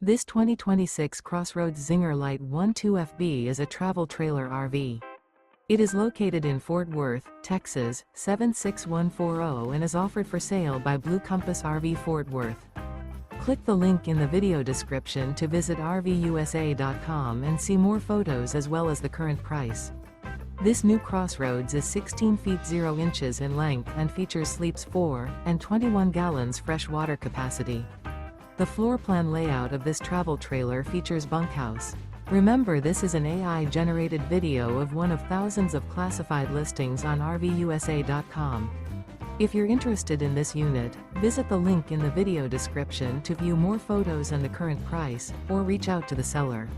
This 2026 CrossRoads Zinger Lite 12FB is a travel trailer RV. It is located in Fort Worth, Texas, 76140 and is offered for sale by Blue Compass RV Fort Worth. Click the link in the video description to visit RVUSA.com and see more photos as well as the current price. This new CrossRoads is 16 feet 0 inches in length and features sleeps 4 and 21 gallons fresh water capacity. The floor plan layout of this travel trailer features bunkhouse. Remember, this is an AI-generated video of one of thousands of classified listings on RVUSA.com. If you're interested in this unit, visit the link in the video description to view more photos and the current price, or reach out to the seller.